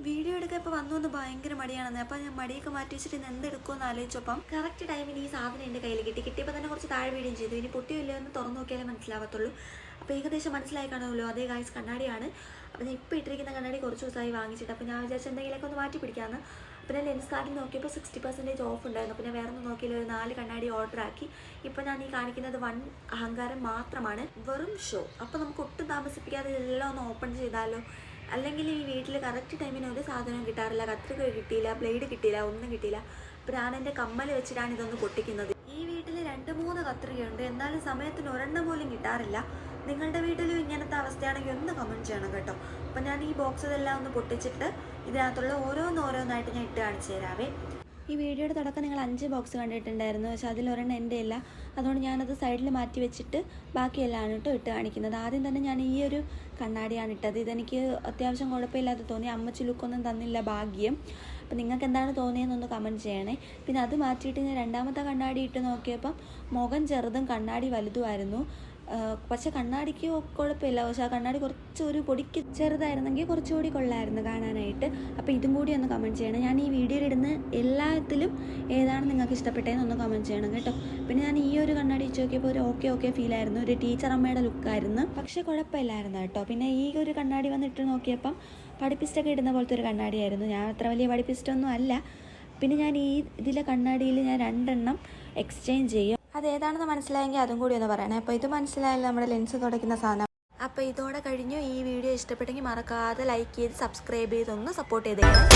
Video എടുക്കാൻ ഇപ്പോൾ വന്നു ഭയങ്കര മടിയാണെന്ന്. അപ്പോൾ ഞാൻ മടിയൊക്കെ മാറ്റി വെച്ചിട്ട് ഇന്ന് എന്തെടുക്കുമെന്ന് ആലോചിച്ചപ്പം കറക്റ്റ് ടൈമിന് ഈ സാധനം എൻ്റെ കയ്യിൽ കിട്ടിയപ്പോൾ തന്നെ കുറച്ച് താഴെ വീഡിയോ ചെയ്തു. ഇനി പൊട്ടിയോ ഇല്ലയോ എന്ന് തുറന്നു നോക്കിയാലേ മനസ്സിലാവത്തുള്ളൂ. അപ്പോൾ ഏകദേശം മനസ്സിലായി കാണുമല്ലോ. അതേ ഗൈസ് കണ്ണാടിയാണ്. അപ്പോൾ ഞാൻ ഇപ്പോൾ ഇട്ടിരിക്കുന്ന കണ്ണാടി കുറച്ച് ദിവസമായി വാങ്ങിച്ചിട്ട്. അപ്പോൾ ഞാൻ വിചാരിച്ച എന്തെങ്കിലുമൊക്കെ ഒന്ന് മാറ്റി പിടിക്കാമെന്ന്. അപ്പോൾ ഞാൻ ലെൻസ് കാർഡിൽ നോക്കിയപ്പോൾ 60% ഓഫ് ഉണ്ടായിരുന്നു. അപ്പോൾ ഞാൻ വേറെ ഒന്നും നോക്കിയില്ല, ഒരു 4 കണ്ണാടി ഓർഡർ ആക്കി. ഇപ്പോൾ ഞാൻ ഈ കാണിക്കുന്നത് 1 അഹങ്കാരം മാത്രമാണ്, വെറും ഷോ. അപ്പോൾ നമുക്ക് ഒട്ടും താമസിപ്പിക്കാതെ ഇതെല്ലാം ഒന്ന് ഓപ്പൺ ചെയ്താലോ. അല്ലെങ്കിൽ ഈ വീട്ടിൽ കറക്റ്റ് ടൈമിന് ഒരു സാധനവും കിട്ടാറില്ല. കത്രിക കിട്ടിയില്ല, ബ്ലേഡ് കിട്ടിയില്ല, ഒന്നും കിട്ടിയില്ല. അപ്പോൾ ഞാൻ എൻ്റെ കമ്മൽ വെച്ചിട്ടാണ് ഇതൊന്ന് പൊട്ടിക്കുന്നത്. ഈ വീട്ടിൽ 2-3 കത്രികയുണ്ട്, എന്നാലും സമയത്തിന് ഒരെണ്ണം പോലും കിട്ടാറില്ല. നിങ്ങളുടെ വീട്ടിലും ഇങ്ങനത്തെ അവസ്ഥയാണെങ്കിൽ ഒന്ന് കമൻറ്റ് ചെയ്യണം കേട്ടോ. അപ്പം ഞാൻ ഈ ബോക്സ് ഇതെല്ലാം ഒന്ന് പൊട്ടിച്ചിട്ട് ഇതിനകത്തുള്ള ഓരോന്നായിട്ട് ഞാൻ ഇട്ട് കാണിച്ചു തരാവേ. ഈ വീഡിയോയുടെ തുടക്കം നിങ്ങൾ 5 ബോക്സ് കണ്ടിട്ടുണ്ടായിരുന്നു, പക്ഷെ അതിലൊരെണ്ണം എൻ്റെ ഇല്ല. അതുകൊണ്ട് ഞാനത് സൈഡിൽ മാറ്റി വെച്ചിട്ട് ബാക്കിയെല്ലാം കേട്ടോ ഇട്ട് കാണിക്കുന്നത്. ആദ്യം തന്നെ ഞാൻ ഈ ഒരു കണ്ണാടിയാണ് ഇട്ടത്. ഇതെനിക്ക് അത്യാവശ്യം കുഴപ്പമില്ലാതെ തോന്നി. അമ്മച്ചി ലുക്കൊന്നും തന്നില്ല, ഭാഗ്യം. അപ്പം നിങ്ങൾക്ക് എന്താണ് തോന്നിയതെന്നൊന്ന് കമൻറ്റ് ചെയ്യണേ. പിന്നെ അത് മാറ്റിയിട്ട് ഞാൻ രണ്ടാമത്തെ കണ്ണാടി ഇട്ട് നോക്കിയപ്പം മുഖം ചെറുതും കണ്ണാടി വലുതുമായിരുന്നു. പക്ഷെ കണ്ണാടിക്ക് കുഴപ്പമില്ല, പക്ഷെ ആ കണ്ണാടി കുറച്ചൊരു പൊടിക്ക് ചെറുതായിരുന്നെങ്കിൽ കുറച്ചുകൂടി കൊള്ളായിരുന്നു കാണാനായിട്ട്. അപ്പോൾ ഇതും കൂടി ഒന്ന് കമൻറ്റ് ചെയ്യണം. ഞാൻ ഈ വീഡിയോയിൽ ഇടുന്ന എല്ലാത്തിലും ഏതാണ് നിങ്ങൾക്ക് ഇഷ്ടപ്പെട്ടതെന്ന് ഒന്ന് കമൻറ്റ് ചെയ്യണം കേട്ടോ. പിന്നെ ഞാൻ ഈ ഒരു കണ്ണാടി വെച്ച് നോക്കിയപ്പോൾ ഒരു ഓക്കെ ഫീലായിരുന്നു, ഒരു ടീച്ചർ അമ്മയുടെ ലുക്കായിരുന്നു. പക്ഷെ കുഴപ്പമില്ലായിരുന്നു കേട്ടോ. പിന്നെ ഈ ഒരു കണ്ണാടി വന്നിട്ട് നോക്കിയപ്പം പഠിപ്പിസ്റ്റൊക്കെ ഇടുന്ന പോലത്തെ ഒരു കണ്ണാടിയായിരുന്നു. ഞാൻ അത്ര വലിയ പഠിപ്പിസ്റ്റൊന്നും അല്ല. പിന്നെ ഞാൻ ഇതിലെ കണ്ണാടിയിൽ ഞാൻ 2 എണ്ണം എക്സ്ചേഞ്ച് ചെയ്യും. അതേതാണെന്ന് മനസ്സിലായെങ്കിൽ അതും കൂടി ഒന്ന് പറയണേ. അപ്പോൾ ഇത് മനസ്സിലായല്ലോ, നമ്മുടെ ലെൻസ് തുടയ്ക്കുന്ന സാധനം. അപ്പോൾ ഇതോടെ കഴിഞ്ഞു. ഈ വീഡിയോ ഇഷ്ടപ്പെട്ടെങ്കിൽ മറക്കാതെ ലൈക്ക് ചെയ്ത് സബ്സ്ക്രൈബ് ചെയ്തൊന്ന് സപ്പോർട്ട് ചെയ്തേക്കണം.